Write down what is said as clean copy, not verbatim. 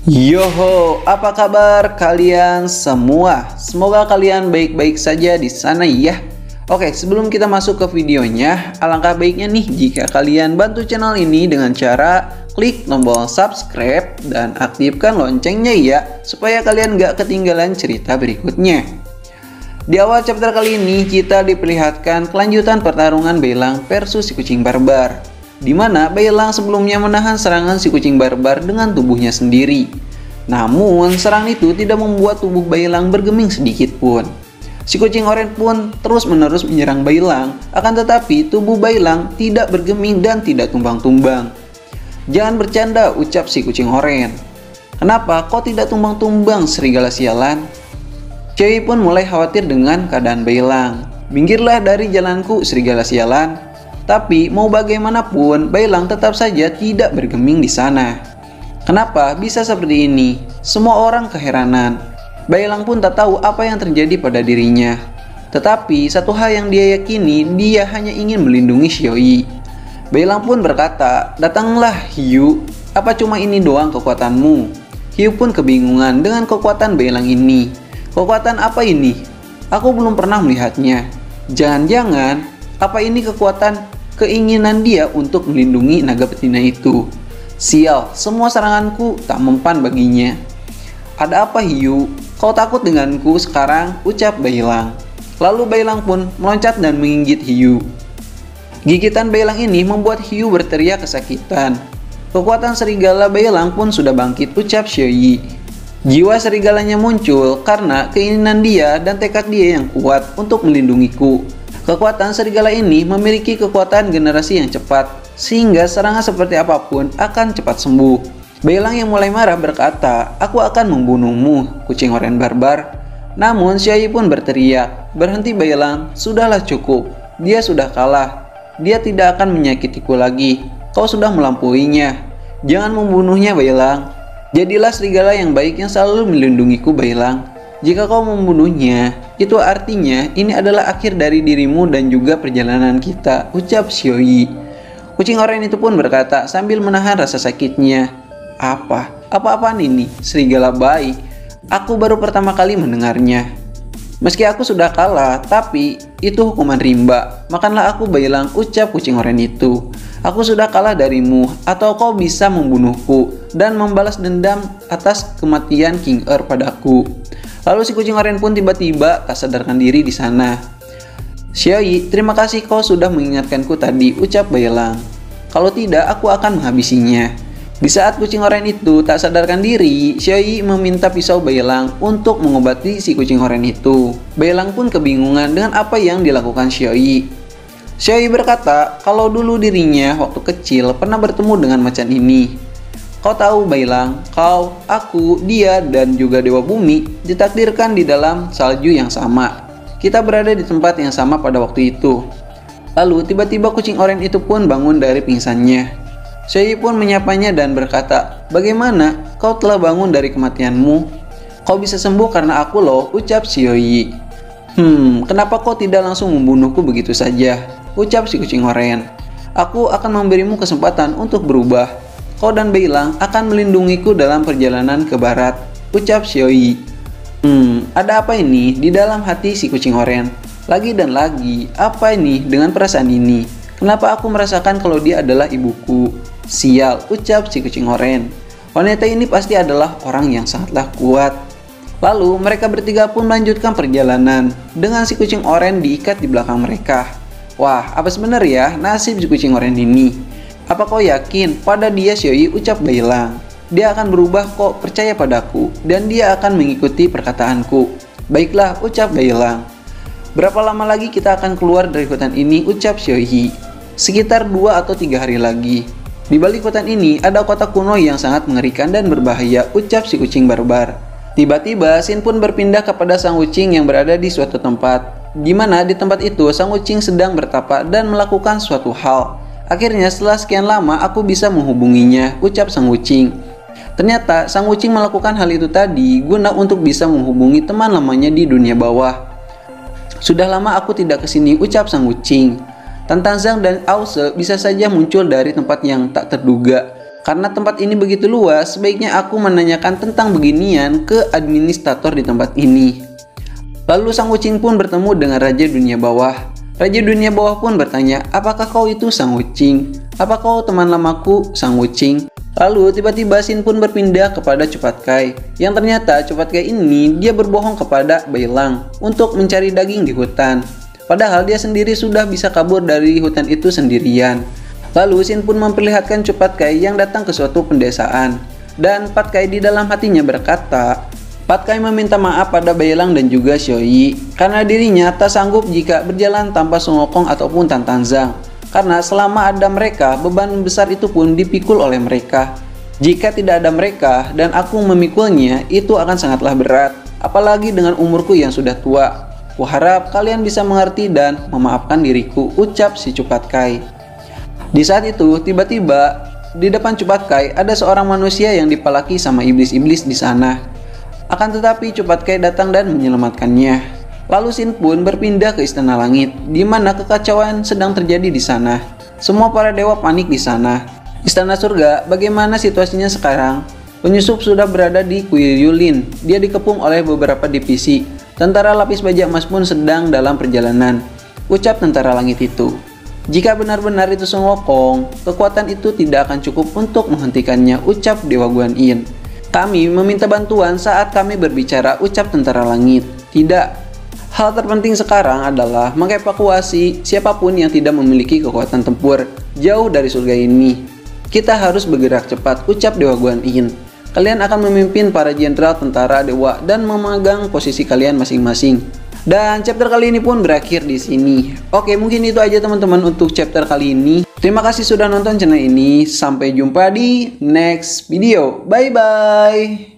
Yoho, apa kabar kalian semua? Semoga kalian baik-baik saja di sana ya. Oke, sebelum kita masuk ke videonya, alangkah baiknya nih jika kalian bantu channel ini dengan cara klik tombol subscribe dan aktifkan loncengnya ya, supaya kalian gak ketinggalan cerita berikutnya. Di awal chapter kali ini kita diperlihatkan kelanjutan pertarungan Beilang versus si kucing barbar, di mana Beilang sebelumnya menahan serangan si kucing barbar dengan tubuhnya sendiri. Namun serangan itu tidak membuat tubuh Beilang bergeming sedikit pun. Si kucing oranye pun terus-menerus menyerang Beilang, akan tetapi tubuh Beilang tidak bergeming dan tidak tumbang-tumbang. "Jangan bercanda," ucap si kucing oranye. "Kenapa kau tidak tumbang-tumbang, serigala sialan?" Xiaoyi pun mulai khawatir dengan keadaan Beilang. "Minggirlah dari jalanku, serigala sialan." Tapi mau bagaimanapun, Beilang tetap saja tidak bergeming di sana. Kenapa bisa seperti ini? Semua orang keheranan. Beilang pun tak tahu apa yang terjadi pada dirinya. Tetapi satu hal yang dia yakini, dia hanya ingin melindungi Xiaoyi. Beilang pun berkata, "Datanglah Hiu, apa cuma ini doang kekuatanmu?" Hiu pun kebingungan dengan kekuatan Beilang ini. "Kekuatan apa ini? Aku belum pernah melihatnya. Jangan-jangan apa ini kekuatan keinginan dia untuk melindungi naga betina itu? Sial, semua seranganku tak mempan baginya." "Ada apa Hiu? Kau takut denganku sekarang?" ucap Beilang. Lalu Beilang pun meloncat dan menggigit Hiu. Gigitan Beilang ini membuat Hiu berteriak kesakitan. Kekuatan serigala Beilang pun sudah bangkit, ucap Xiaoyi. Jiwa serigalanya muncul karena keinginan dia dan tekad dia yang kuat untuk melindungiku. Kekuatan serigala ini memiliki kekuatan generasi yang cepat, sehingga serangan seperti apapun akan cepat sembuh. Beilang yang mulai marah berkata, "Aku akan membunuhmu, kucing oranye barbar." Namun Xiaoyi pun berteriak, "Berhenti Beilang, sudahlah cukup. Dia sudah kalah. Dia tidak akan menyakitiku lagi. Kau sudah melampauinya. Jangan membunuhnya Beilang. Jadilah serigala yang baik yang selalu melindungiku Beilang. Jika kau membunuhnya, itu artinya ini adalah akhir dari dirimu dan juga perjalanan kita," ucap Xiaoyi. Kucing oranye itu pun berkata sambil menahan rasa sakitnya, Apa-apaan ini? Serigala baik. Aku baru pertama kali mendengarnya. Meski aku sudah kalah, tapi itu hukuman rimba. Makanlah aku Beilang," ucap kucing oranye itu. "Aku sudah kalah darimu, atau kau bisa membunuhku dan membalas dendam atas kematian King Er padaku." Lalu si kucing oranye pun tiba-tiba tak sadarkan diri di sana. "Xiaoyi, terima kasih kau sudah mengingatkanku tadi," ucap Beilang. "Kalau tidak, aku akan menghabisinya." Di saat kucing oranye itu tak sadarkan diri, Xiaoyi meminta pisau Beilang untuk mengobati si kucing oranye itu. Beilang pun kebingungan dengan apa yang dilakukan Xiaoyi. Xiaoyi berkata kalau dulu dirinya waktu kecil pernah bertemu dengan macan ini. "Kau tahu Beilang, kau, aku, dia, dan juga Dewa Bumi ditakdirkan di dalam salju yang sama. Kita berada di tempat yang sama pada waktu itu." Lalu tiba-tiba kucing oranye itu pun bangun dari pingsannya. Xiaoyi pun menyapanya dan berkata, "Bagaimana? Kau telah bangun dari kematianmu? Kau bisa sembuh karena aku loh," ucap Xiaoyi. Kenapa kau tidak langsung membunuhku begitu saja?" ucap si kucing oranye. "Aku akan memberimu kesempatan untuk berubah. Kau dan Beilang akan melindungiku dalam perjalanan ke barat," ucap Xiaoyi. Ada apa ini di dalam hati si kucing oranye? Lagi dan lagi, apa ini dengan perasaan ini? Kenapa aku merasakan kalau dia adalah ibuku? Sial, ucap si kucing oranye. Wanita ini pasti adalah orang yang sangatlah kuat. Lalu mereka bertiga pun melanjutkan perjalanan dengan si kucing oranye diikat di belakang mereka. Wah, apa sebenarnya nasib si kucing oranye ini? "Apa kau yakin pada dia Xiaoyi?" ucap Beilang. "Dia akan berubah kok, percaya padaku, dan dia akan mengikuti perkataanku." "Baiklah," ucap Beilang. "Berapa lama lagi kita akan keluar dari hutan ini?" ucap Xiaoyi. "Sekitar 2 atau 3 hari lagi. Di balik hutan ini ada kota kuno yang sangat mengerikan dan berbahaya," ucap si kucing barbar. Tiba-tiba scene pun berpindah kepada sang kucing yang berada di suatu tempat, di mana di tempat itu sang kucing sedang bertapa dan melakukan suatu hal. "Akhirnya setelah sekian lama aku bisa menghubunginya," ucap sang kucing. Ternyata sang kucing melakukan hal itu tadi guna untuk bisa menghubungi teman lamanya di dunia bawah. "Sudah lama aku tidak kesini," ucap sang kucing. Tantang Zhang dan Ause bisa saja muncul dari tempat yang tak terduga. Karena tempat ini begitu luas, sebaiknya aku menanyakan tentang beginian ke administrator di tempat ini. Lalu sang kucing pun bertemu dengan Raja Dunia Bawah. Raja Dunia Bawah pun bertanya, apakah kau itu sang kucing? Apa kau teman lamaku, sang kucing? Lalu tiba-tiba Sin pun berpindah kepada Cupatkai. Yang ternyata Cupatkai ini dia berbohong kepada Bailang untuk mencari daging di hutan. Padahal dia sendiri sudah bisa kabur dari hutan itu sendirian. Lalu Sin pun memperlihatkan Cupatkai yang datang ke suatu pendesaan. Dan Patkai di dalam hatinya berkata, Patkai meminta maaf pada Bailang dan juga Xiaoyi karena dirinya tak sanggup jika berjalan tanpa Sun Wukong ataupun Tan Tanzang. Karena selama ada mereka, beban besar itu pun dipikul oleh mereka. Jika tidak ada mereka dan aku memikulnya, itu akan sangatlah berat. Apalagi dengan umurku yang sudah tua. Kuharap kalian bisa mengerti dan memaafkan diriku, ucap si Cupatkai. Di saat itu, tiba-tiba di depan Cupatkai ada seorang manusia yang dipalaki sama iblis-iblis di sana. Akan tetapi Cupatkai datang dan menyelamatkannya. Lalu Sin pun berpindah ke Istana Langit, di mana kekacauan sedang terjadi di sana. Semua para dewa panik di sana. Istana Surga, bagaimana situasinya sekarang? Penyusup sudah berada di Kuil Yulin. Dia dikepung oleh beberapa divisi. Tentara lapis baja emas pun sedang dalam perjalanan, ucap tentara langit itu. Jika benar-benar itu Sun Wukong, kekuatan itu tidak akan cukup untuk menghentikannya, ucap Dewa Guan Yin. Kami meminta bantuan saat kami berbicara, ucap tentara langit. Tidak. Hal terpenting sekarang adalah mengevakuasi siapapun yang tidak memiliki kekuatan tempur jauh dari surga ini. Kita harus bergerak cepat, ucap Dewa Guan Yin. Kalian akan memimpin para jenderal tentara dewa dan memegang posisi kalian masing-masing. Dan chapter kali ini pun berakhir di sini. Oke, mungkin itu aja teman-teman untuk chapter kali ini. Terima kasih sudah nonton channel ini. Sampai jumpa di next video. Bye-bye.